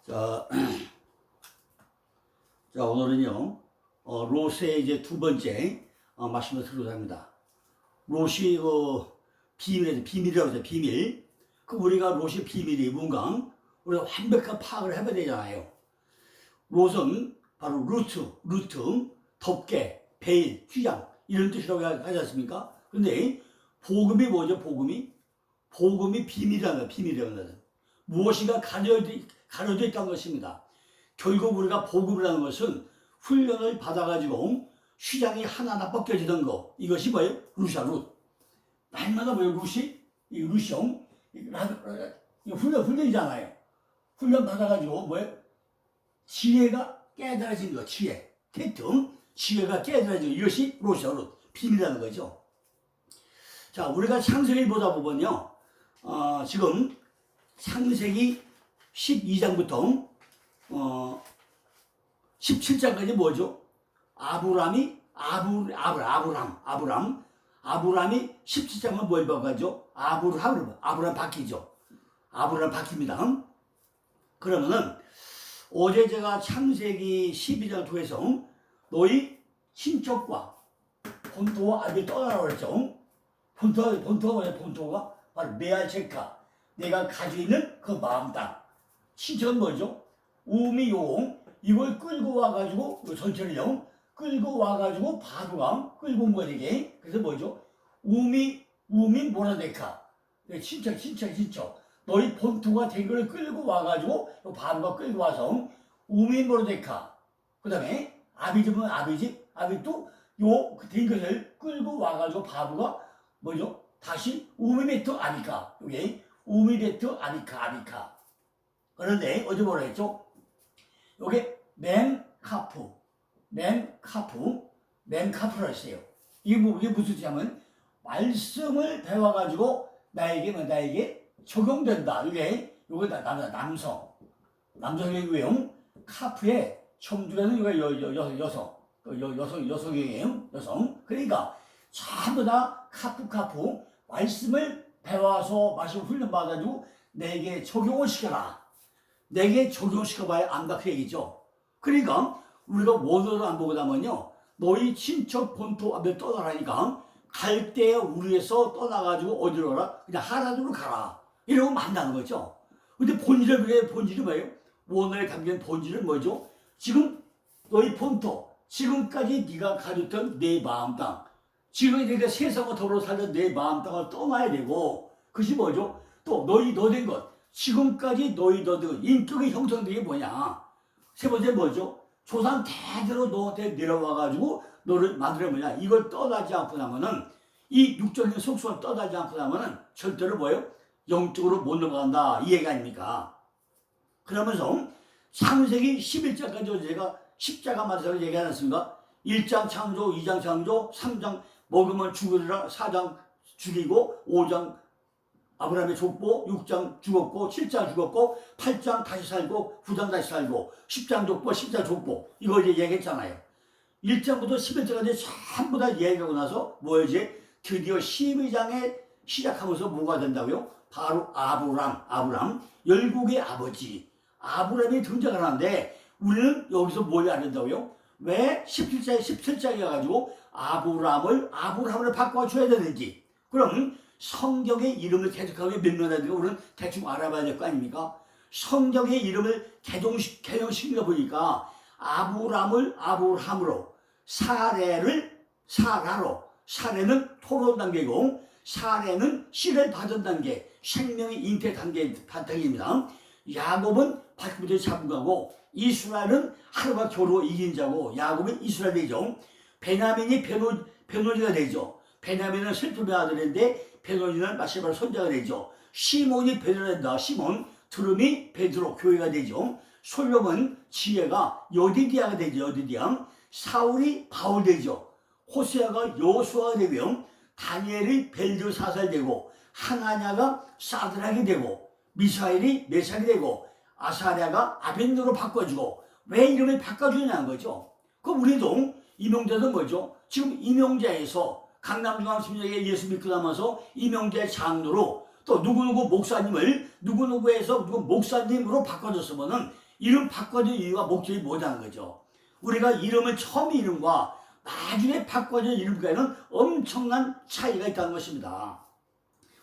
자, 자 오늘은요, 롯의 이제 두 번째 말씀을 드리고자 합니다. 롯이 비밀이라고 하죠. 비밀. 그 우리가 롯의 비밀이 뭔가 우리가 완벽한 파악을 해봐야 되잖아요. 롯은 바로 루트, 덮개, 베일, 휘장 이런 뜻이라고 하지 않습니까? 근데 복음이 뭐죠? 복음이 비밀이라는 거예요. 비밀이라는 거예요. 무엇인가 가려져 있다는 것입니다. 결국 우리가 복음이라는 것은 훈련을 받아가지고 휘장이 하나하나 벗겨지던 거, 이것이 뭐예요? 룻이야, 룻. 날마다 뭐예요? 이 룻이요. 훈련이잖아요. 훈련 받아가지고 뭐예요? 지혜가 깨달아진 거, 지혜. 지혜가 깨달아진 거, 이것이 룻이야, 룻. 비밀이라는 거죠. 자, 우리가 창세기를 보다 보면요, 지금 창세기 12장부터 17장까지 뭐죠? 아브람이 17장은 뭘 바꿔죠? 아브람 바뀌죠. 아브람 바뀝니다. 그러면은 어제 제가 창세기 12장을 통해서 너희 친척과 본토와 아비 떠나라고 했죠. 본토가 뭐냐? 본토가 바로 메알체카, 내가 가지고 있는 그 마음 땅. 친척은 뭐죠? 우미 용, 이걸 끌고 와가지고, 전체를요, 끌고 와가지고 바로가 끌고 온 거에게. 그래서 뭐죠? 우미 모라데카. 친척. 너희 본토가 된 거를 끌고 와가지고, 바로가 끌고 와서, 우미 모라데카. 그 다음에, 아비집은 아비도 된 것을 끌고 와가지고 바로가 뭐죠? 다시 우미베트 아비카. 여기 우미베트 아비카. 그런데 어제 뭐라 했죠? 요게 맹카프라 했어요. 이게 무슨 뜻이냐면 말씀을 배워가지고 나에게 적용된다. 요게 남성의 유형. 카프의 청주라는 요가 여성이에요. 여성. 그러니까 전부 다 카프 말씀을 배워서 말씀을 훈련받아가지고 내게 적용을 시켜라. 내게 적용시켜봐야 안다, 그 얘기죠. 그러니까 우리가 원어를 안 보고 나면요, 너희 친척 본토 앞에 떠나라니까 갈 때 우리에서 떠나가지고 어디로 가라? 그냥 하나님으로 가라. 이러고 만나는 거죠. 근데 본질이 뭐예요? 원어에 담긴 본질은 뭐죠? 지금 너희 본토, 지금까지 네가 가졌던 내 마음 땅, 지금 네가 세상과 더불어 살던 내 마음 땅을 떠나야 되고, 그것이 뭐죠? 또 너 된 것, 지금까지 너희 인격이 형성된 게 뭐냐? 세 번째 뭐죠? 조상 대대로 너한테 내려와가지고 너를 만들어 뭐냐? 이걸 떠나지 않고 나면은, 이 육적인 속성을 떠나지 않고 나면은 절대로 뭐예요? 영적으로 못 넘어간다, 이 얘기 아닙니까? 그러면서 창세기 11장까지 제가 십자가 만들어서 얘기하지 않습니까? 1장 창조, 2장 창조, 3장 먹으면 죽으리라, 4장 죽이고, 5장 아브라함의 족보, 6장 죽었고, 7장 죽었고, 8장 다시 살고, 9장 다시 살고, 10장 족보, 10장 족보. 이거 이제 얘기했잖아요. 1장부터 11장까지 전부 다 얘기하고 나서 뭐였지? 드디어 12장에 시작하면서 뭐가 된다고요? 바로 아브람, 열국의 아버지. 아브람이 등장을 하는데 우리는 여기서 뭘 안 된다고요? 왜 17장에 가가지고 아브람을 바꿔줘야 되는지. 그럼 성경의 이름을 계속하게 몇 명이나 우리는 대충 알아봐야 될 거 아닙니까? 성경의 이름을 개정시키다 보니까 아브람으로, 사례는 토론 단계고, 사례는 씨를 받은 단계, 생명의 잉태 단계입니다. 야곱은 발꿈치를 잡은 거고, 이스라엘은 하루가 겨루 이긴 자고, 야곱은 이스라엘이죠. 베냐민이 베노지가 되죠. 베냐민은 슬픔의 아들인데 베노지는 마시바의 손자가 되죠. 시몬이 베드로가 된다. 시몬, 드rum이 베드로, 교회가 되죠. 솔로몬, 지혜가 여디디아가 되죠. 여디디아. 사울이 바울 되죠. 호세아가 여호수아가 되고요. 다니엘이 벨드사살 되고, 하나냐가 사드락이 되고, 미사엘이 메삭이 되고, 아사랴가 아벤노로 바꿔주고. 왜 이름을 바꿔주냐는 거죠. 그럼 우리도 임용자도 뭐죠? 지금 임용자에서 강남중앙심리학에 예수 믿고 나면서 임용자의 장로로 또 누구누구 목사님을 누구누구에서 누구 목사님으로 바꿔줬으면은 이름 바꿔준 이유가 목적이 뭐냐는 거죠. 우리가 이름을 처음 이름과 나중에 바꿔준 이름과는 엄청난 차이가 있다는 것입니다.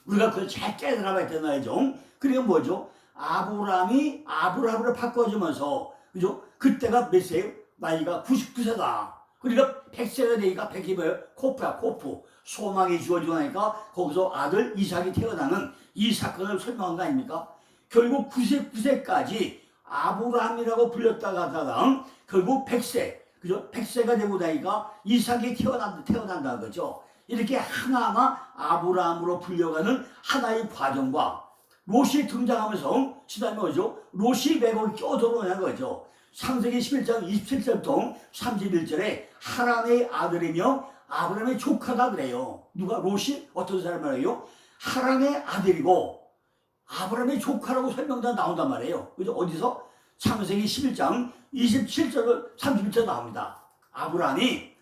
우리가 그걸 잘 깨달아봐야 되나요? 그리고 뭐죠? 아브라함이 아브라함으로 바꿔주면서, 그죠? 그때가 몇 세예요? 나이가 99세다. 그러니까 100세가 되니까 100이 뭐예요? 코프야, 코프. 소망이 주어지고 나니까 거기서 아들 이삭이 태어나는 이 사건을 설명한 거 아닙니까? 결국 99세까지 아브라함이라고 불렸다가 하다가 결국 100세, 그죠? 100세가 되고 나니까 이삭이 태어난다는 거죠. 이렇게 하나하나 아브라함으로 불려가는 하나의 과정과 롯이 등장하면서 그다음에 뭐죠? 롯이 매고 껴들어오는 거죠. 창세기 11장 27절부터 31절에 하란의 아들이며 아브라함의 조카다 그래요. 누가? 롯이 어떤 사람이에요? 하란의 아들이고 아브라함의 조카라고 설명도 나온단 말이에요. 그죠? 어디서? 창세기 11장 27절 31절 나옵니다. 아브라함이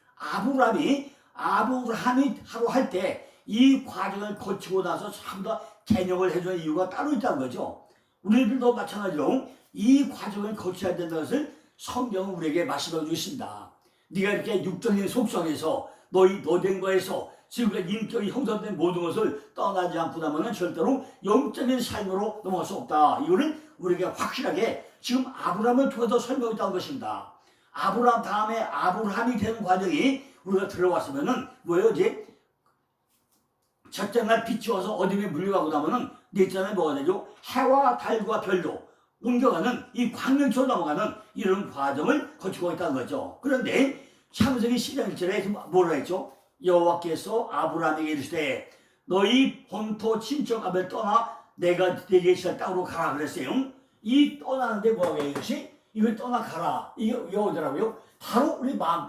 하루 할 때 이 과정을 거치고 나서 전부 다 개념을 해주는 이유가 따로 있다는 거죠. 우리들도 마찬가지로 이 과정을 거쳐야 된다는 것을 성경은 우리에게 말씀해주고 있습니다. 네가 이렇게 육적인 속성에서 너된 거에서 지금까지 인격이 형성된 모든 것을 떠나지 않고 나면 절대로 영적인 삶으로 넘어갈 수 없다. 이거는 우리에게 확실하게 지금 아브라함을 통해서 설명했다는 것입니다. 아브라함 다음에 아브라함이 되는 과정이 우리가 들어왔으면은 뭐예요? 이제 첫째 날 빛이 와서 어둠에 물려가고 나면은 넷째 날 뭐가 되죠? 해와 달과 별도 옮겨가는 이 광명처럼 넘어가는 이런 과정을 거치고 있다는 거죠. 그런데 창세기 12장 1절에 뭐라 했죠? 여호와께서 아브라함에게 이르시되 너희 본토 친척아벨 떠나 내가 네게 있을 땅으로 가라 그랬어요. 이 떠나는데 뭐라고 해요? 이걸 떠나 가라. 이게 어디라고요? 바로 우리 마음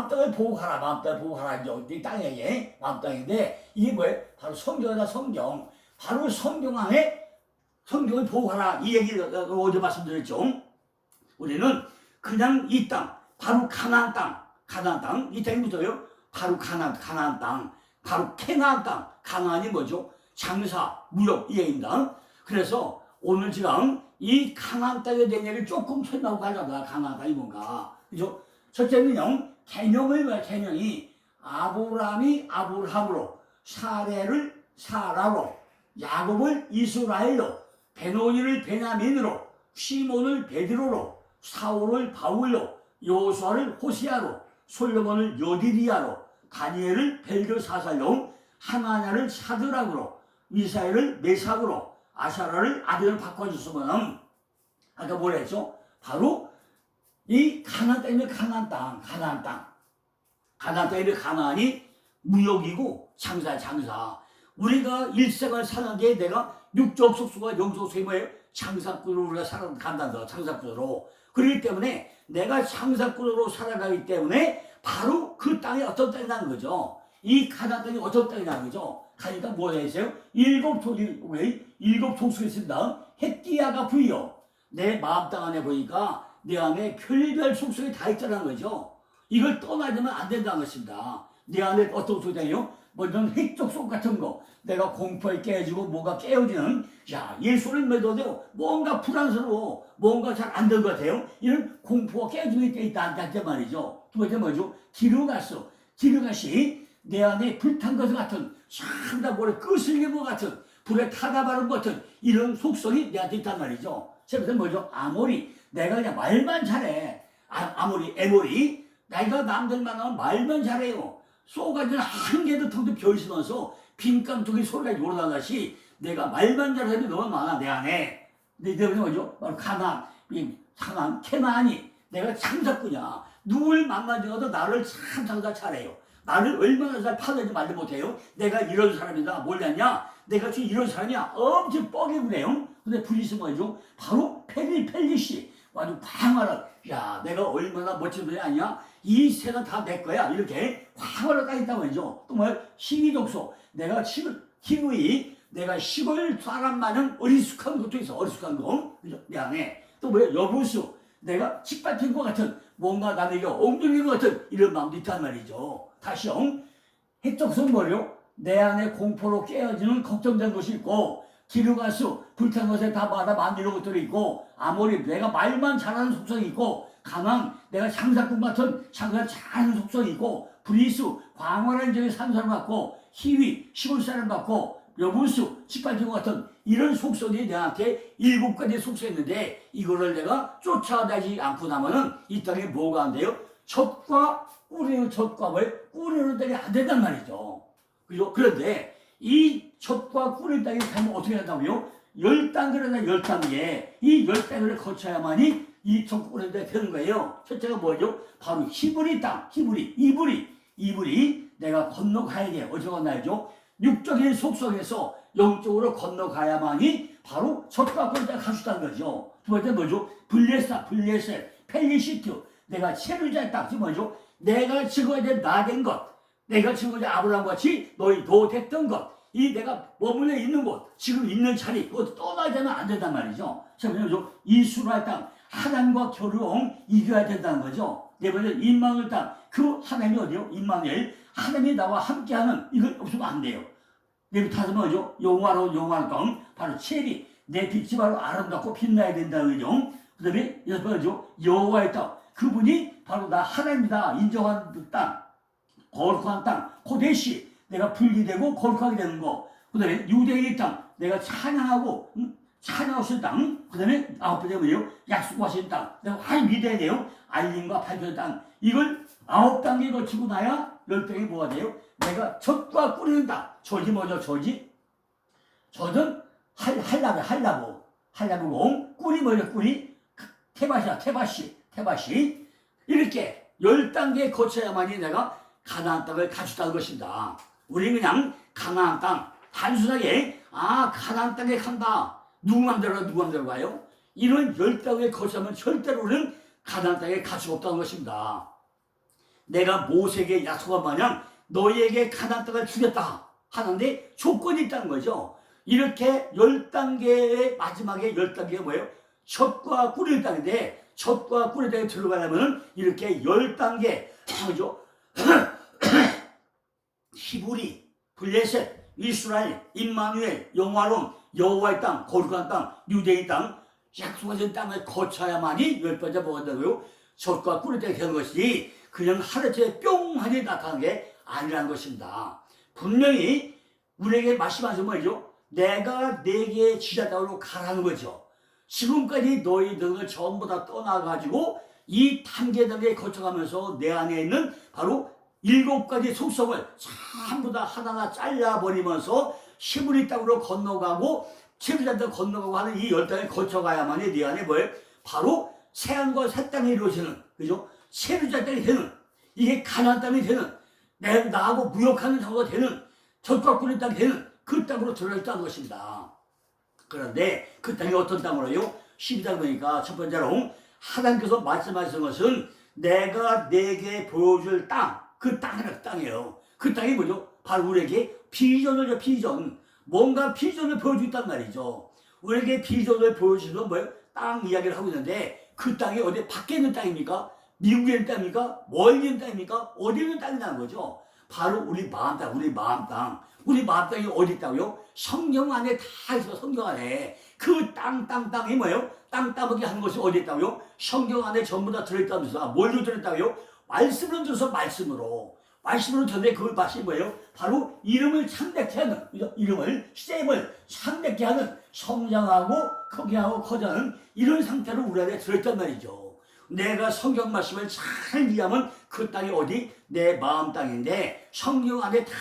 땅을 보고 가라. 마음 땅을 보고 가라. 이제 이 땅에 마음 땅인데 이게 뭐예요? 바로 성경이다. 성경. 바로 성경 안에 성경을 보고 가라. 이 얘기를 어제 말씀드렸죠. 우리는 그냥 이 땅, 바로 가나안 땅, 이 땅이 무서워요? 바로 가나안 땅, 바로 캐나안 땅. 가나안이 뭐죠? 장사, 무역 이 얘기입니다. 그래서 오늘 지금 이 가나안 땅에 대한 얘기를 조금 설명하고 가려다. 가나안 땅이 뭔가, 그죠? 첫째는요, 개명이 아브라함이 아브라함으로, 사레를 사라로, 야곱을 이스라엘로, 베노니를 베냐민으로, 시몬을 베드로로, 사울을 바울로, 여호수아를 호시아로, 솔로몬을 요디리아로, 다니엘을 벨드사살로, 하나냐를 사드락으로, 미사엘을 메삭으로, 아사라를 아들을 바꿔줬으면 아까 뭐라 했죠? 바로 이 가나안 땅이면 가나안 땅이면 가나안이 무역이고 장사. 우리가 일생을 사는 게 내가 육적 속수와 영적 속이 뭐예요? 장사꾼으로 우리가 살아간다. 장사꾼으로. 그렇기 때문에 내가 장사꾼으로 살아가기 때문에 바로 그 땅이 어떤 땅이라는 거죠. 이 가나안 땅이 어떤 땅이라는 거죠. 가니까 뭐라 했어요? 일곱 족속이 있습니다. 헷기야가 부이요. 내 마음 땅 안에 보니까 내 안에 별별 속성이 다 있다는 거죠. 이걸 떠나려면 안 된다는 것입니다. 내 안에 어떤 속성이요? 뭐 이런 핵적 속 같은 거, 내가 공포에 깨지고 뭐가 깨어지는, 예수를 믿어도 뭔가 불안스러워, 뭔가 잘 안 된 것 같아요. 이런 공포가 깨지는 게 있다 말이죠. 두 번째 뭐죠? 기르가시 내 안에 불탄 것 같은, 참다 모래 끄슬린 것 같은, 불에 타다 바른 것 같은 이런 속성이 내한테 있단 말이죠. 세 번째 뭐죠? 아모리, 내가 그냥 말만 잘해. 에모리, 내가 남들 만나면 말만 잘해요. 쏘가지는 한 개도 텅텅 비어있으면서 빈깡통이 소리가 요르다시 내가 말만 잘하면 너무 많아 내 안에. 내 때문에 뭐죠? 바로 캐나안이 내가 장사꾼이야. 누굴 만나더라도 나를 참 장사 잘해요. 나를 얼마나 잘 파는지 말도 못해요. 내가 이런 사람이다. 몰랐냐? 내가 지금 이런 사람이야. 엄청 뻐개 그래요. 근데 불리스 뭐죠? 바로 펠리시. 아주 광활한, 내가 얼마나 멋진 분이 아니야? 이 세상 다 내 거야. 이렇게 광활하게 따있단 말이죠. 또 뭐야? 희귀독소. 내가 시골 사람 마냥 어리숙한 것도 있어. 어리숙한 거. 그죠? 내 안에. 또 뭐야? 여부수. 내가 짓밟힌 것 같은, 뭔가 남에게 엉뚱인 것 같은 이런 마음도 있단 말이죠. 다시요. 해적성 뭐요? 내 안에 공포로 깨어지는 걱정된 것이 있고 기르가수 불탄 것에 다 받아 만드는 것들이 있고 아모리 내가 말만 잘하는 속성이 있고 가망 내가 장사꾼 같은 장사 잘하는 속성이 있고 브리수 광활한 지역에 사는 사람 같고 희위 시골 사람 같고 여분수 직발지구 같은 이런 속성이 내한테 7가지 속성이 있는데 이거를 내가 쫓아다니지 않고 나면은 이 땅에 뭐가 안 돼요? 젖과 꿀이는 젖과를 꿀이는 땅이 안 된단 말이죠. 그죠? 그런데 이 젖과 꿀의 땅이 되면 어떻게 된다고요? 10단계나 10단계 이 10단계를 거쳐야만이 이 젖꿀의 땅이 되는 거예요. 첫째가 뭐죠? 바로 히브리 땅, 이불이 내가 건너가야 돼. 어디서 건너야죠? 육적인 속성에서 영적으로 건너가야만이 바로 젖과 꿀의 땅을 갈 수 있다는 거죠. 두 번째 뭐죠? 블레셋, 펠리시트 내가 체류자의 땅, 즉 뭐죠? 내가 지금까지 나된 것, 내가 지금까지 아브라함 같이 너희도 됐던 것, 이 내가 머물러 있는 곳, 지금 있는 자리, 그것도 떠나자면 안 된단 말이죠. 자, 그래서 이스라엘 땅, 하나님과 교류를 이겨야 된다는 거죠. 네 번째, 임마누엘 땅, 그 하나님이 어디요? 임마누엘, 하나님이 나와 함께하는, 이걸 없으면 안 돼요. 네 번째, 다섯 뭐죠? 영화로운 땅, 바로 체리, 내 빛이 바로 아름답고 빛나야 된다는 거죠. 그 다음에 여섯 번째죠? 여호와의 땅, 그분이 바로 나 하나님이다 인정한 땅, 거룩한 땅, 고데시 내가 분리되고 거룩하게 되는 거. 그 다음에 유대인의 땅, 내가 찬양하고 찬양하신 땅. 그 다음에 아홉 번째 뭐예요? 약속하신 땅, 내가 많이 믿어야 돼요. 알림과 발표의 땅. 이걸 9단계 거치고 나야 10단계 뭐가 돼요? 내가 젖과 꿀이는 땅. 젖이 뭐죠? 젖은 할라보고 꿀이 뭐죠? 꿀이 테바시 이렇게 10단계 거쳐야만이 내가 가나안 땅을 가졌다는 것입니다. 우리는 그냥 가나안 땅 단순하게 가나안 땅에 간다. 누구 맘대로 가요? 이런 10단계 거쳐야만 절대로 우리는 가나안 땅에 갈 수가 없다는 것입니다. 내가 모세에게 약속한 마냥 너희에게 가나안 땅을 주겠다 하는데 조건이 있다는 거죠. 이렇게 10단계의 마지막에 10단계가 뭐예요? 젖과 꿀의 땅인데 젖과 꿀의 땅에 들어가려면 이렇게 10단계 뭐죠? 히브리, 블레셋, 이스라엘, 임마누엘, 영화로운 여호와의 땅, 거룩한 땅, 유대의 땅, 약속하신 땅을 거쳐야만이 10번째 뭐가 된다고요? 젖과 꿀의 땅이 되는 것이지 그냥 하루째 뿅 하니 나타나는 게 아니라는 것입니다. 분명히 우리에게 말씀하신 말이죠. 내가 내게 지자다로 가라는 거죠. 지금까지 너희들을 전부 다 떠나가지고 이 단계 거쳐가면서 내 안에 있는 바로 7가지 속성을 전부 다 하나하나 잘라버리면서 히브리 땅으로 건너가고 체류자들 건너가고 하는 이 10단을 거쳐가야만이 내 안에 뭐예요? 바로 새하늘과 새 땅이 이루어지는, 그죠? 체류자 땅이 되는, 이게 가나안 땅이 되는, 나하고 무역하는 자가 되는, 젖과 꿀의 땅이 되는 그 땅으로 들어있다는 것입니다. 그런데 그 땅이 어떤 땅으로요? 12장 보니까 첫 번째로 하나님께서 말씀하신 것은 내가 내게 보여줄 땅, 그 땅이에요. 그 땅이 뭐죠? 바로 우리에게 비전을 비전. 뭔가 비전을 보여주겠단 말이죠. 우리에게 비전을 보여주는 건 뭐예요? 땅 이야기를 하고 있는데 그 땅이 어디 밖에 있는 땅입니까? 미국에 있는 땅입니까? 멀리 있는 땅입니까? 어디 있는 땅이라는 거죠. 바로 우리 마음 땅, 우리 마음 땅이 어디 있다고요? 성경 안에 다 있어. 성경 안에 그 땅이 뭐예요? 땅 따먹기 하는 것이 어디 있다고요? 성경 안에 전부 다 들어있다면서. 뭘로 들어있다고요? 말씀으로 들어서 말씀으로 전에 그 맛이 뭐예요? 바로 이름을 창대케 하는, 셈을 창대케 하는, 성장하고 크게 하고 커져가는 이런 상태로 우리 안에 들어있단 말이죠. 내가 성경 말씀을 잘 이해하면 그 땅이 어디? 내 마음 땅인데 성경 안에 다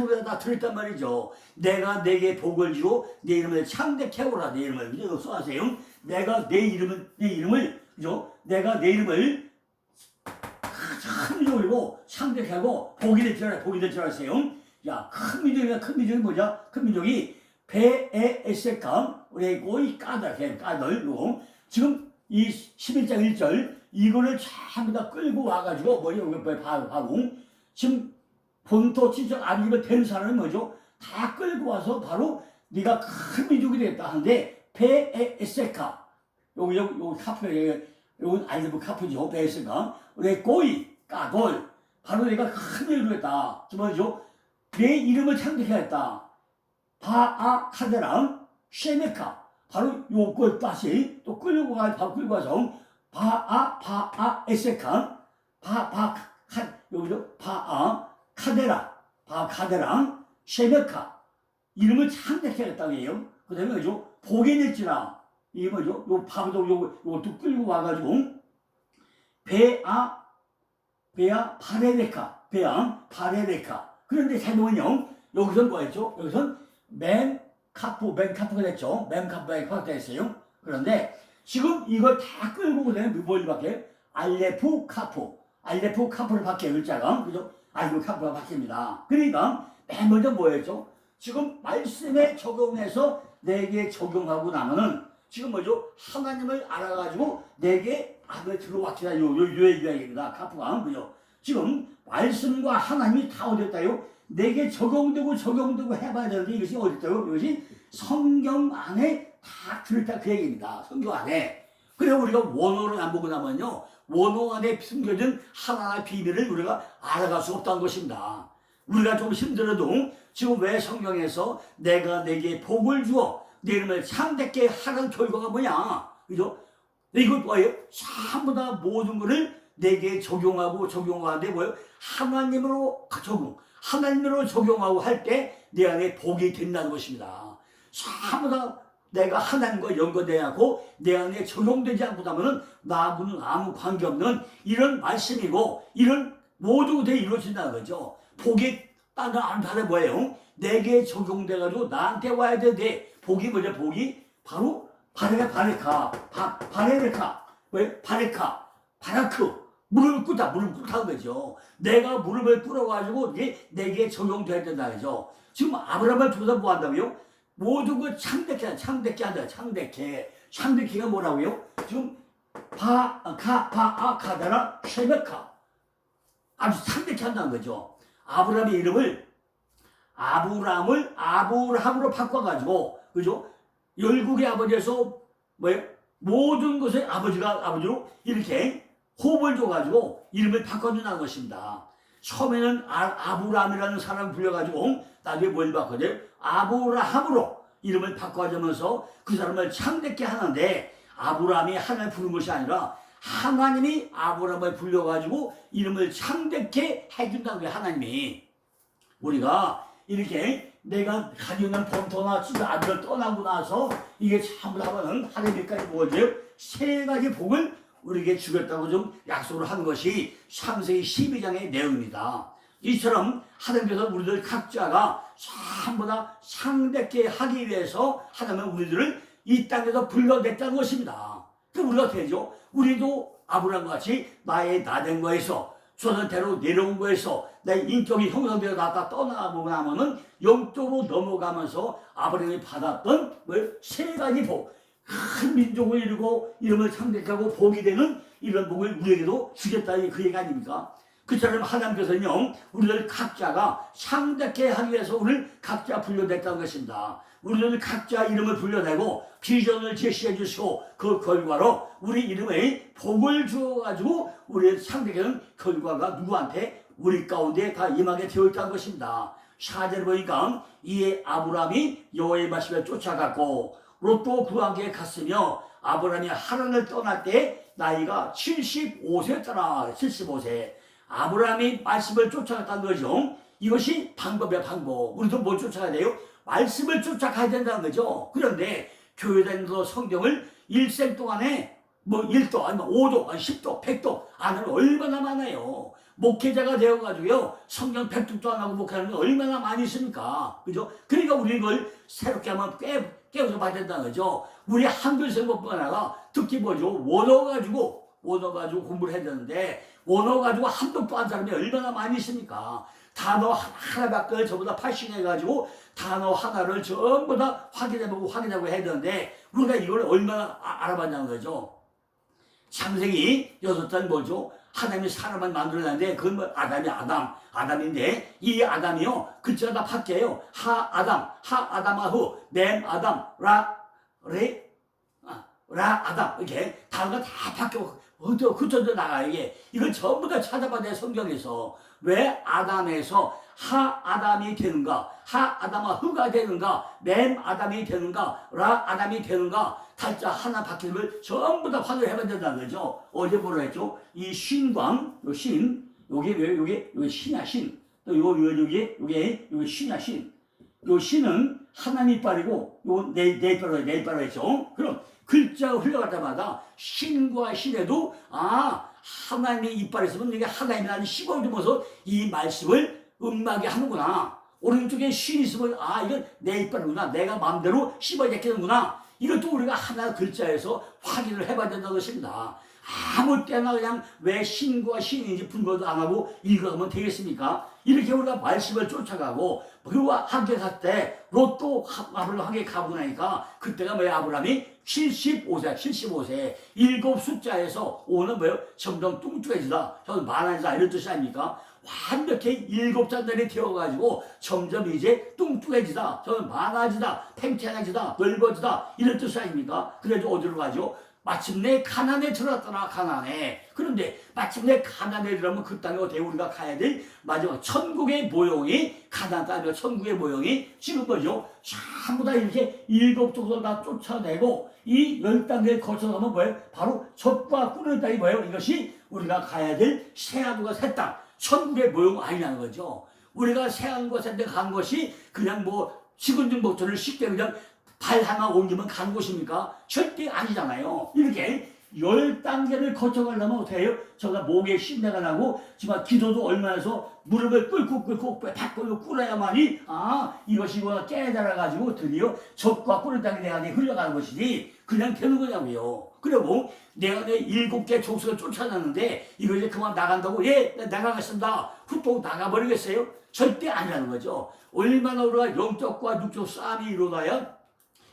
우리가 다 들어있단 말이죠. 내가 내게 복을 주고 내 이름을 창대케 하오라. 내 이름을 이거 써하세요. 내가 내 이름을 그죠? 내가 내 이름을 큰 민족이고 창대케 하고 복이 될 줄 아세요. 야, 큰 민족이 뭐냐? 큰 민족이 베에에세감 우리 고이 까들 지금 이 11장 1절 이거를 전부 다 끌고 와가지고 바로 지금 본토 친척 아니면 되는 사람은 뭐죠? 다 끌고 와서 바로 네가 큰 민족이 되겠다 하는데 베에세카 여기 카프 요건 알리브 카프죠. 베에세카 우리 고이 까돌 바로 내가 큰 일을 했다. 저 뭐죠? 내 이름을 창작하였다. 바아 카데랑 쉐메카. 바로 요걸 다시 또 끌고 가서 바아 에세칸 여기서 바아 카데랑 쉐메카. 이름을 창작하였다고 해요. 그 다음에 뭐죠? 복이 될지라. 이게 뭐죠? 요 바보도 요것도 끌고 와가지고 베아 파레레카. 그런데 세동은요, 여기선 뭐였죠? 여기선 맹카프가 됐죠. 맹카프가 됐어요. 그런데 지금 이걸 다 끌고 그다음에 뭘 밖에? 알레프 카프를 밖에 글자가, 그죠? 알레프 카프가 바뀝니다. 그러니까 맨 먼저 뭐였죠? 지금 말씀에 적용해서 내게 적용하고 나면은 지금 뭐죠? 하나님을 알아가지고 내게 안에 들어왔다. 요 이야기입니다. 카프가. 그죠? 지금 말씀과 하나님이 다 어딨다요? 내게 적용되고 해봐야 되는데 이것이 어딨다요? 이것이 성경 안에 다 들었다 그 얘기입니다. 성경 안에. 그래서 우리가 원어를 안 보고 나면요. 원어 안에 숨겨진 하나의 비밀을 우리가 알아갈 수 없다는 것입니다. 우리가 좀 힘들어도 지금 왜 성경에서 내가 내게 복을 주어 내 이름을 참되게 하는 결과가 뭐냐? 그죠? 이거 뭐예요? 전부 다 모든 것을 내게 적용하는데 뭐예요? 하나님으로 적용하고 할 때 내 안에 복이 된다는 것입니다. 전부 다 내가 하나님과 연관되지 않고 내 안에 적용되지 않고 나면은 나하고는 아무 관계없는 이런 말씀이고 이런 모두 다 이루어진다는 거죠. 복이 다른 안 받아 뭐예요? 내게 적용돼가지고 나한테 와야 되는데 복이 뭐죠? 복이 바로 바레카. 왜? 바라크. 무릎을 꿇다는 거죠. 내가 무릎을 꿇어가지고 이게 내게 적용돼야 된다는 거죠. 지금 아브라함을 두고서 뭐 한다고요? 모든 걸 창대케가 뭐라고요? 지금 바아카다라 쉐메카. 아주 창대케 한다는 거죠. 아브라함의 이름을 아브라함으로 바꿔가지고, 그죠? 열국의 아버지에서 뭐예요? 모든 것을 아버지로 이렇게 호흡을 줘가지고 이름을 바꿔준다는 것입니다. 처음에는 아브라함이라는 사람을 불려가지고 나중에 뭘 바꿔줘요? 아브라함으로 이름을 바꿔주면서 그 사람을 참되게 하는데 아브라함이 하나님을 부른 것이 아니라 하나님이 아브라함을 불려가지고 이름을 참되게 해준다는 거예요. 하나님이. 우리가 이렇게 내가 가지고 있는 본토나 집에 아들을 떠나고 나서 이게 전부 다 하면 하나님까지 뭐죠? 세 가지 복을 우리에게 주겠다고 좀 약속을 한 것이 창세기 12장의 내용입니다. 이처럼 하나님께서 우리들 각자가 전부 다 상대케 하기 위해서 하나님은 우리들을 이 땅에서 불러냈다는 것입니다. 그럼 우리가 어떻게 되죠? 우리도 아브라함과 같이 나의 나된 거에서 조선대로 내려온 거에서 내 인격이 형성되어 다 떠나보고 나면은 영적으로 넘어가면서 아브라함이 받았던 세 가지 복, 큰 민족을 이루고 이름을 창대하고 복이 되는 이런 복을 우리에게도 주겠다는 그 얘기 아닙니까? 그처럼 하나님께서는요 우리들 각자가 창대케 하기 위해서 우리를 각자 불러냈다는 것입니다. 우리는 각자 이름을 불러내고 비전을 제시해 주시고 그 결과로 우리 이름에 복을 주어가지고 우리의 창대하는 결과가 누구한테? 우리 가운데 다 임하게 되어 있다는 것입니다. 4절 보니까 이에 아브라함이 여호와의 말씀을 쫓아갔고 롯도 그에게 갔으며 아브라함이 하란을 떠날 때 나이가 75세였더라. 75세. 아브라함이 말씀을 쫓아갔다는 거죠. 이것이 방법이야, 방법. 우리도 뭘 쫓아가야 돼요? 말씀을 쫓아가야 된다는 거죠. 그런데 교회 다니면서 성경을 일생 동안에 1도, 아니면 5도, 10도, 100도 안 하면 얼마나 많아요. 목회자가 되어가지고요, 성경 100독도 안 하고 목회하는 게 얼마나 많이 있습니까? 그죠? 그러니까 우리 이걸 새롭게 하면 깨워서 봐야 된다는 거죠. 우리 한글 생각뿐 아니라 특히 뭐죠? 원어 가지고 공부를 해야 되는데, 원어 가지고 한독도 한 사람이 얼마나 많이 있습니까? 단어 하나밖에 저보다 80 해가지고 단어 하나를 전부 다 확인해보고 해야 되는데, 우리가 이걸 얼마나 알아봤냐는 거죠. 창세기 6장 뭐죠? 하나님이 사람을 만들어놨는데 그건 아담인데 이 아담이요 글자가 다 바뀌어요. 하아담아후 램 아담 라 아담 이렇게 단어가 다 바뀌고 흩어져 나가요. 이걸 전부 다 찾아봐야 돼. 성경에서 왜 아담에서 하 아담이 되는가, 하 아담아 흐가 되는가, 맴 아담이 되는가, 라 아담이 되는가, 달자 하나 바뀌는 걸 전부 다 확인을 해봐야 된다는 거죠. 어제 뭐라 했죠? 이 신광, 요 신, 요게 신이야, 신. 또 요게 신이야, 신. 요 신은 하나님 이빨이고, 요 내 이빨로 했죠. 그럼 글자가 흘러갈 때마다 신과 신에도, 하나님의 이빨이 있으면 이게 하나님이 나를 씹어주면서 이 말씀을 음하게 하는구나. 오른쪽에 신이 있으면, 이건 내 이빨이구나. 내가 마음대로 씹어제끼는구나. 이것도 우리가 하나 글자에서 확인을 해봐야 된다는 것입니다. 아무 때나 그냥 왜 신과 신인지 분별도 안 하고 읽어가면 되겠습니까? 이렇게 우리가 말씀을 쫓아가고 그와 함께 갈 때 로또 아브라함 함께 가고 나니까 그때가 뭐야? 아브라함이 75세 일곱 숫자에서 오는 뭐예요? 점점 뚱뚱해지다, 저는 많아지다 이런 뜻이 아닙니까? 완벽히 일곱 잔들이 되어가지고 점점 이제 뚱뚱해지다, 저는 많아지다, 팽창해지다, 넓어지다 이런 뜻이 아닙니까? 그래도 어디로 가죠? 마침내 가나안에 들어갔더라. 가나안에. 그런데 마침내 가나안에 들어가면 그 땅에 어떻게 우리가 가야 될 마지막 천국의 모형이, 가나안 땅에 천국의 모형이 지금 뭐죠? 전부 다 이렇게 일곱 족속을 다 쫓아내고 이 10단계를 거쳐가면 뭐예요? 바로 젖과 꿀의 땅이 뭐예요? 이것이 우리가 가야 될 새하늘과 새 땅, 천국의 모형 아니라는 거죠. 우리가 새하늘과 새 땅에 간 것이 그냥 뭐 식은죽 목줄을 쉽게 그냥 발 하나 옮기면 가는 곳입니까? 절대 아니잖아요. 이렇게 10단계를 거쳐가려면 어떻게 해요? 저가 목에 신내가 나고 정말 기도도 얼마나 해서 무릎을 꿇고 바꾸고 꿇어야만이 이것이구나 깨달아가지고 드디어 젖과 꿀의 땅이 내 안에 흘러가는 것이지 그냥 되는 거냐고요. 그리고 내 안에 7개 족속을 쫓아놨는데 이거 이제 그만 나간다고, 예, 나가겠습니다. 훌쩍 나가버리겠어요? 절대 아니라는 거죠. 얼마나 우리가 영적과 육적 싸움이 일어나야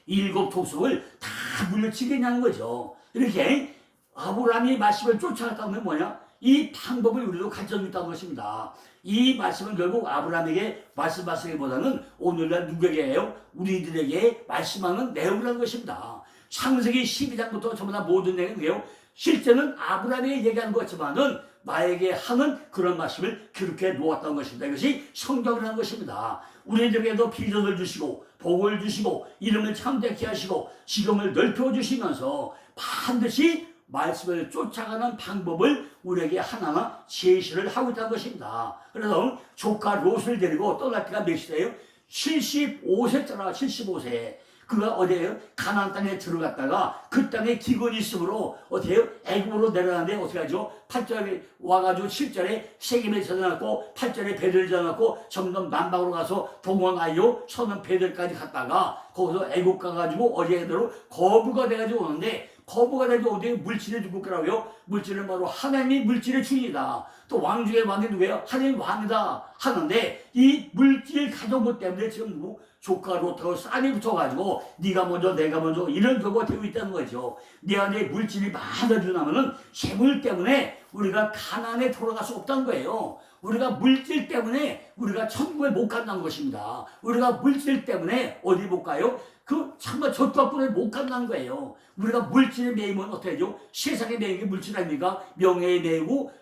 7 족속을 다 물려치겠냐는 거죠. 이렇게 아브라함이 말씀을 쫓아갔다는 건 뭐냐? 이 방법을 우리도 가르쳐 줬다는 것입니다. 이 말씀은 결국 아브라함에게 말씀하시기보다는 오늘날 누구에게 해요? 우리들에게 말씀하는 내용이라는 것입니다. 창세기 12장부터 전부 다 모든 내용이에요. 실제는 아브라함에게 얘기하는 것 같지만은 나에게 하는 그런 말씀을 기록해 놓았다는 것입니다. 이것이 성경이라는 것입니다. 우리들에게도 비전을 주시고 복을 주시고 이름을 참되게 하시고 지경을 넓혀 주시면서 반드시 말씀을 쫓아가는 방법을 우리에게 하나하나 제시를 하고 있다는 것입니다. 그래서 조카 롯을 데리고 떠날 때가 몇 시대예요? 75세잖아. 75세. 그가 어디에요? 가나안 땅에 들어갔다가 그 땅에 기근이 있으므로 어떻게 해요? 애굽으로 내려가는데 어떻게 하죠? 8절에 와가지고 7절에 세겜에 저장했고 8절에 베델을 저장했고 점점 남방으로 가서 동원하여 서는 베델까지 갔다가 거기서 애굽 가가지고 어디에도 거부가 돼가지고 오는데 거부가 돼가지고 어디에 물질을 주고 그러고요. 물질은 바로 하나님이 물질의 주인이다. 또 왕 중에 왕이 누구예요? 하나님 왕이다 하는데 이 물질 가져온 것 때문에 지금 뭐 조카 롯하고 싸움이 붙어가지고 네가 먼저 내가 먼저 이런 결과가 되고 있다는 거죠. 내 안에 물질이 많아지려면은 재물 때문에 우리가 가나안에 돌아갈 수 없다는 거예요. 우리가 물질 때문에 우리가 천국에 못 간다는 것입니다. 우리가 물질 때문에 어디 못 가요? 그 참과 젖과 꿀에 못 간다는 거예요. 우리가 물질에 매이면 어떻게 하죠? 세상에 매이는 게 물질 아닙니까? 명예에 매이고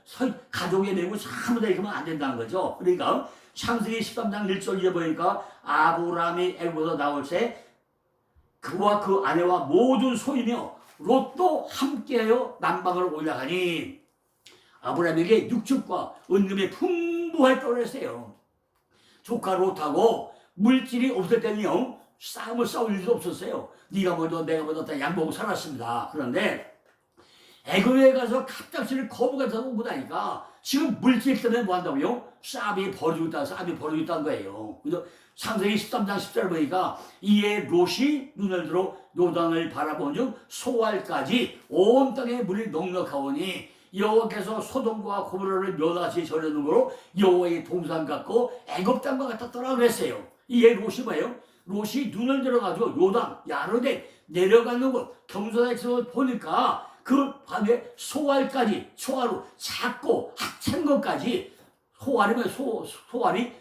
가족에 매이고 전부 다 이러면 안 된다는 거죠. 그러니까 창세기 13장 1절에 보니까 아브라함이 애굽에서 나올 때 그와 그 아내와 모든 소이며 롯도 함께하여 남방으로 올라가니 아브라함에게 육축과 은금이 풍부했다고 그랬어요. 조카 롯하고 물질이 없을 때는요 싸움을 싸울 일도 없었어요. 네가 먼저 내가 먼저 다 양보하고 살았습니다. 그런데 애굽에 가서 갑작스레 거부가 되고 오고 나니까 지금 물질 때문에 뭐 한다고요? 싸움이 벌어지고 있다는 거예요. 그래서 창세기 13장 10절 보니까 이에 롯이 눈을 들어 요단을 바라본 중 소알까지 온 땅에 물이 넉넉하오니 여호와께서 소돔과 고모라를 멸하시 저려는 거로 여호와의 동산 같고 애굽 땅과 같았더라 그랬어요. 이에 롯이 뭐예요? 롯이 눈을 들어가지고 요단, 야르덴 내려가는 곳 경선에서 보니까 그 밤에 소알까지 초알로 작고 하찮은 것까지 소알이면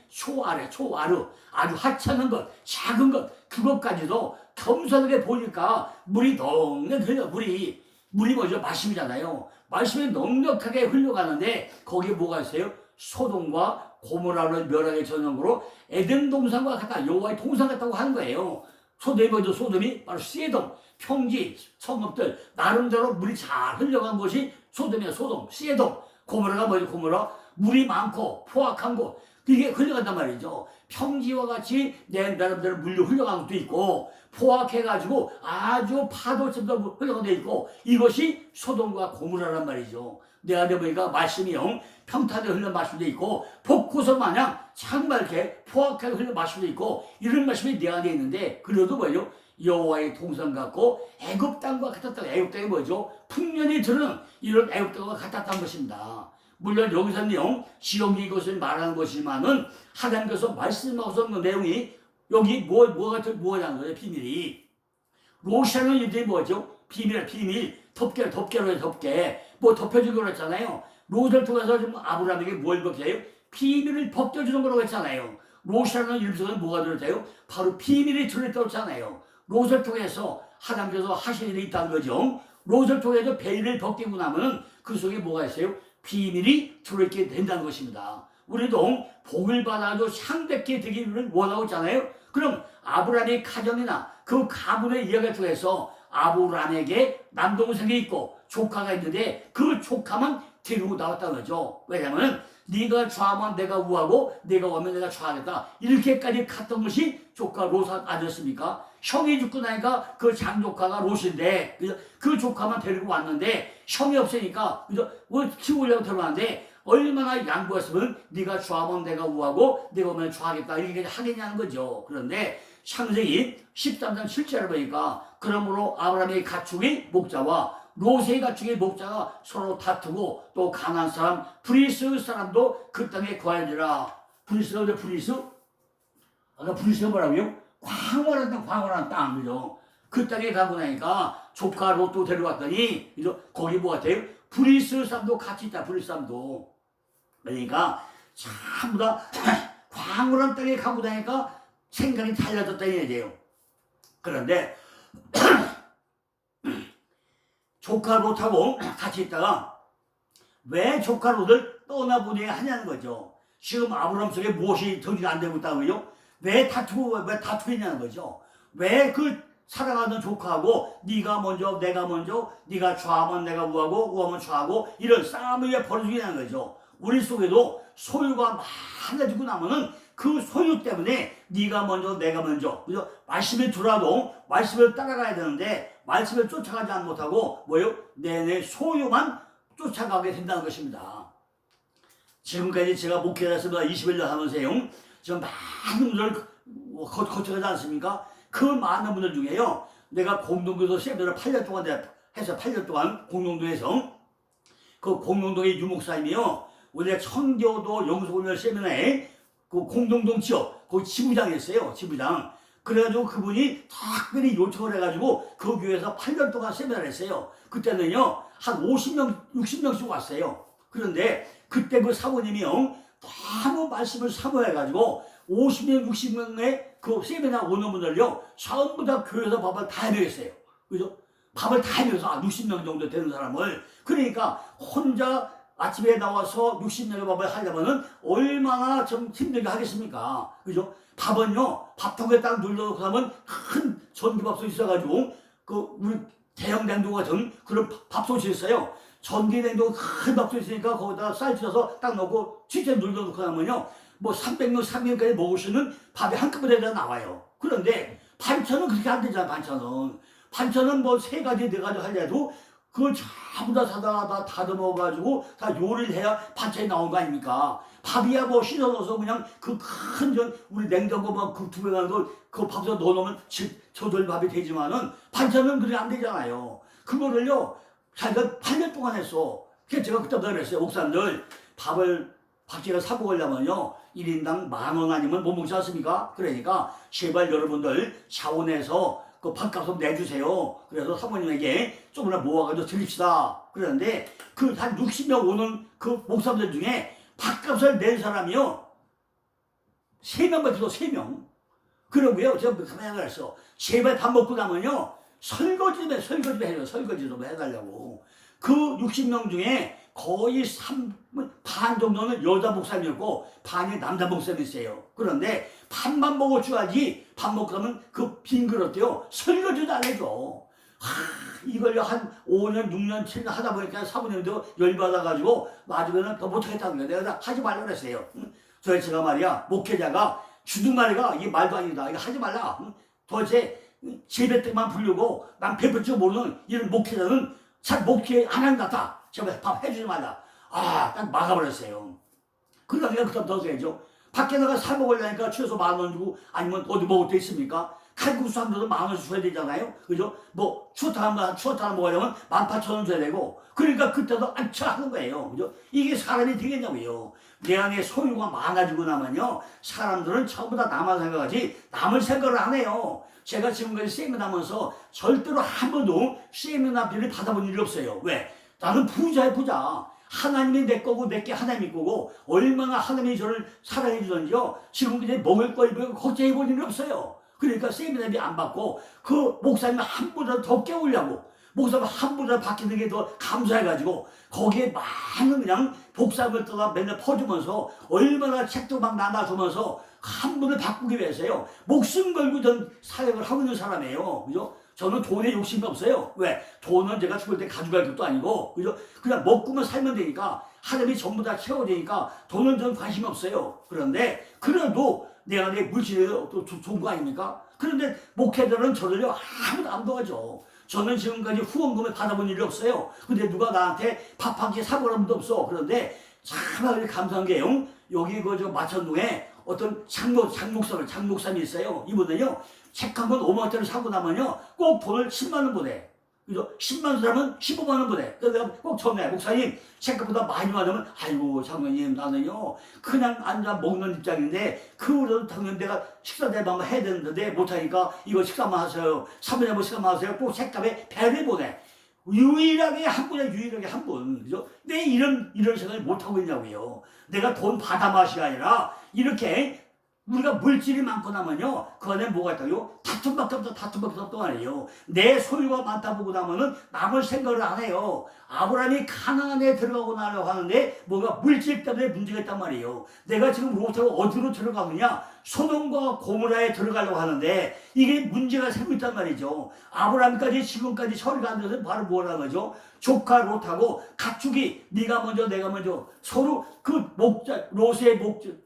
초알이 아주 하찮은 것 작은 것 그것까지도 겸손하게 보니까 물이 넉넉해요. 물이 뭐죠? 말씀이잖아요. 말씀이 넉넉하게 흘러가는데 거기에 뭐가 있어요? 소돔과 고모라를 멸하게 전형으로 에덴 동산과 같다. 여호와의 동산 같다고 하는 거예요. 소돔이 뭐죠? 소돔이 바로 시에돔, 평지, 성읍들 나름대로 물이 잘 흘러간 곳이 소돔이야. 소돔, 시에돔. 고모라가 뭐죠? 고모라 물이 많고 포악한 곳. 이게 흘러간단 말이죠. 평지와 같이 내 나름대로 물로 흘러간 것도 있고 포악해가지고 아주 파도처럼 흘러간 데 있고 이것이 소돔과 고모라란 말이죠. 내 안에 보니까 말씀이요. 평탄에 흘러 말씀도 있고 복구석 마냥 정말 이렇게 포악하게 흘러 말씀도 있고 이런 말씀이 내 안에 있는데 그래도 뭐죠? 여호와의 동산 같고 애굽 땅과 같았다. 애굽 땅이 뭐죠? 풍년이 드는 이런 애굽 땅과 같았다는 것입니다. 물론 여기서는요 지역이 이것을 말하는 것이지만은 하나님께서 말씀하셔서 그 내용이 여기 뭐냐는 거예요. 비밀이 로시아는 이들이 뭐죠? 비밀 덮개로 해서 덮개 뭐 덮여주기로 했잖아요. 롯을 통해서 좀 아브라함에게 뭘 벗겨요? 비밀을 벗겨주는 거라고 했잖아요. 롯이라는 이름 속에 뭐가 들었대요? 바로 비밀이 들어있다고 했잖아요. 롯을 통해서 하나님께서 하신 일이 있다는 거죠. 롯을 통해서 베일을 벗기고 나면 그 속에 뭐가 있어요? 비밀이 들어있게 된다는 것입니다. 우리도 복을 받아도 상백해 되기를 원하고 있잖아요. 그럼 아브라함의 가정이나 그 가문의 이야기를 통해서 아브라함에게 남동생이 있고 조카가 있는데 그 조카만 데리고 나왔다는 거죠. 왜냐하면 네가 좌하면 내가 우하고 내가 오면 내가 좌하겠다. 이렇게까지 갔던 것이 조카 롯 아니었습니까? 형이 죽고 나니까 그 장조카가 롯인데 그 조카만 데리고 왔는데 형이 없으니까 뭐 키우려고 들어왔는데 얼마나 양보했으면 네가 좌하면 내가 우하고 내가 오면 좌하겠다 이렇게 하겠냐는 거죠. 그런데 창세기 13장 7절을 보니까 그러므로 아브라함의 가축의 목자와 롯의 가축의 목자가 서로 다투고 또 가나안 사람 브리스 사람도 그 땅에 거하니라. 브리스가 왜 브리스? 아까 브리스가 뭐라고요? 광활한 땅 그죠? 그 땅에 가고 나니까 조카 롯도 데려왔더니 거기 뭐 같아요? 브리스 사람도 같이 있다. 브리스 사람도 그러니까 전부 다 광활한 땅에 가고 나니까 생각이 달라졌다는 얘기예요. 그런데 조카 롯하고 같이 있다가 왜 조카 롯을 떠나보내야 하냐는 거죠. 지금 아브라함 속에 무엇이 정리가 안 되고 있다고요? 왜 다투겠냐는 거죠. 왜 그 사랑하는 조카하고 네가 먼저 내가 먼저 네가 좌하면 내가 우하고 우하면 좌하고 이런 싸움이 왜 벌어지냐는 거죠. 우리 속에도 소유가 많아지고 나면은 그 소유 때문에 네가 먼저 내가 먼저 그래서 말씀을 들어도 말씀을 따라가야 되는데 말씀을 쫓아가지 못하고 뭐요? 내 소유만 쫓아가게 된다는 것입니다. 지금까지 제가 목회자에서 21년 하면서요 지금 많은 분들 거쳐가지 않습니까? 그 많은 분들 중에요 내가 공동교도 세미나를 8년 동안 해서 8년 동안 공동도에서 그 공동도의 유목사님이요 원래 청교도 영수공연 세미나에 그 공동동 지역 그 지부장이었어요. 지부장. 그래가지고 그분이 특별히 요청을 해가지고 그 교회에서 8년 동안 세미나를 했어요. 그때는요 한 50명 60명씩 왔어요. 그런데 그때 그 사모님이요 너무 말씀을 사모해가지고 50명 60명의 그 세미나 오는 분들요 전부 다 교회에서 밥을 다 해먹였어요. 그죠? 밥을 다 해먹여서 60명 정도 되는 사람을 그러니까 혼자 아침에 나와서 60명의 밥을 하려면은 얼마나 좀 힘들게 하겠습니까? 그죠? 밥은요, 밥통에 딱 눌러놓고 하면 큰 전기밥솥이 있어가지고, 우리 대형 냉동 같은 그런 밥솥이 있어요. 전기 냉동 큰 밥솥이 있으니까 거기다가 쌀 찢어서 딱 넣고 취재 눌러놓고 하면요, 뭐 300명, 300명까지 먹을 수 있는 밥이 한꺼번에 다 나와요. 그런데 반찬은 그렇게 안 되잖아, 반찬은. 반찬은 뭐 3가지, 4가지 하려도 그걸 전부 다 사다가 다 다듬어가지고 다 요리를 해야 반찬이 나온 거 아닙니까? 밥이야 뭐 씻어 넣어서 그냥 그 큰 우리 냉장고 막그 두 배가 그 밥에서 넣어놓으면 저절 밥이 되지만은 반찬은 그렇게 안 되잖아요. 그거를요 자기가 8년 동안 했어. 그래서 제가 그때부터 그랬어요. 목사님들 밥을 밖에서 사 먹으려면요 1인당 10,000원 아니면 못 먹지 않습니까? 그러니까 제발 여러분들 자원해서 그 밥값을 내주세요. 그래서 사모님에게 조금이나 모아가지고 드립시다. 그러는데 그 한 60명 오는 그 목사님들 중에 밥값을 낸 사람이요 3명밖에 없어. 3명. 그러고요 제가 가만히 그랬어. 제발 밥 먹고 나면요 설거지 좀 해요. 설거지 좀 해달라고. 그 60명 중에 거의 반 정도는 여자 목사님이었고 반이 남자 목사님이었어요. 그런데 밥만 먹어줘야지 밥 먹고 나면 그 빈 그릇도요 설거지도 안 해줘. 이걸 한 5년, 6년, 7년 하다 보니까 사부님도 열받아가지고 나중에는 더 못하겠다는 거예요. 내가 하지 말라 그랬어요. 저 제가 말이야 목회자가 주둥아리가 이게 말도 아니다. 이거 하지 말라. 도대체 재배 때만 부르고 난 베풀 줄 모르는 이런 목회자는 잘 목회 안 하는 것 같아. 제발 밥 해주지 말라. 딱 막아버렸어요. 그러니까 그다음부터 해야죠. 밖에 나가 사 먹으려니까 최소 10,000원 주고 아니면 어디 먹을 데 있습니까? 칼국수 사람들도 10,000원씩 줘야 되잖아요. 그죠? 뭐 추어탕 먹으려면 18,000원 줘야 되고 그러니까 그때도 안쳐 하는 거예요. 그죠? 이게 사람이 되겠냐고요. 내 안에 소유가 많아지고 나면요 사람들은 전부 다 나만 생각하지 남을 생각을 안 해요. 제가 지금까지 세미나하면서 절대로 한 번도 세미나비를 받아본 일이 없어요. 왜? 나는 부자야 부자. 하나님이 내 거고 내게 하나님이 거고 얼마나 하나님이 저를 사랑해 주던지요. 지금 그냥 먹을 거 입을 거 걱정해 볼 일이 없어요. 그러니까 세미나비 안 받고 그 목사님 한 분이라도 더 깨우려고 목사님 한 분이라도 바뀌는 게 더 감사해가지고 거기에 많은 그냥 복사를 떠다 맨날 퍼주면서 얼마나 책도 막 나눠주면서 한 분을 바꾸기 위해서요. 목숨 걸고 전 사역을 하고 있는 사람이에요. 그죠? 저는 돈에 욕심이 없어요. 왜? 돈은 제가 죽을 때 가져갈 것도 아니고, 그죠? 그냥 먹고만 살면 되니까, 하나님이 전부 다 채워되니까, 돈은 전 관심이 없어요. 그런데, 그래도 내 안에 물질이 또 좋은 거 아닙니까? 그런데 목회자는 저를요, 아무도 안 도와줘. 저는 지금까지 후원금을 받아본 일이 없어요. 근데 누가 나한테 밥 한 끼 사보는 분도 없어. 그런데, 참 감사한 게요. 여기 저 마천동에 어떤 장목사님이 있어요. 이분은요, 책 한 권 5만원짜리 사고 나면요, 꼭 돈을 10만원 보내. 그죠? 10만원 사람은 15만원 보내. 그래서 내가 꼭 전해. 목사님, 책보다 많이 받으면, 아이고, 장로님, 나는요, 그냥 앉아 먹는 입장인데, 그거는 당연히 내가 식사 대접만 해야 되는데, 못하니까 이거 식사만 하세요. 3분에 뭐 식사만 하세요. 꼭 책값에 배를 보내. 유일하게 한 분이야, 유일하게 한 분. 그죠? 내 이런 생각을 못하고 있냐고요. 내가 돈 받아 마시가 아니라, 이렇게 우리가 물질이 많고 나면요, 그 안에 뭐가 있다고요? 다툼밖에 없단 말이에요. 내 소유가 많다 보고 나면은 남을 생각을 안 해요. 아브라함이 가나안에 들어가고 나려고 하는데 뭐가 물질 때문에 문제가 있단 말이에요. 내가 지금 롯하고 어디로 들어가느냐? 소돔과 고모라에 들어가려고 하는데 이게 문제가 생기고 있단 말이죠. 아브라함까지 지금까지 처리가 안 돼서 바로 뭐라는 거죠? 조카 롯하고 가축이 네가 먼저 내가 먼저 서로 그 롯의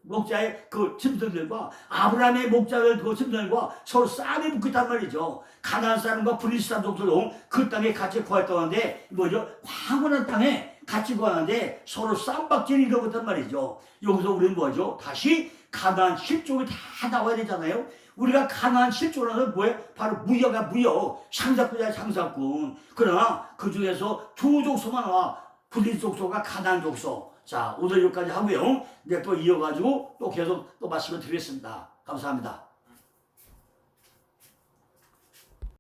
목자의 그 짐승들과 아브라함의 목자의 그 짐승들과 서로 싸움이 붙고 있단 말이죠. 가나안 사람과 브리스타 족들도 그 땅에 같이 구했다고 하는데 뭐죠? 황홀한 땅에 같이 구하는데 서로 쌈박질이 이러고 있단 말이죠. 여기서 우리는 뭐죠? 다시 가나안 7족이 다 나와야 되잖아요. 우리가 가나안 7족이라는 뭐예요? 바로 무역이야 무역. 장사꾼이야 장사꾼. 그러나 그 중에서 두 족소만 나와. 브리스 족소가 가나안 족소. 자, 오늘 여기까지 하고요. 네, 또 이어가지고 또 계속 또 말씀을 드리겠습니다. 감사합니다.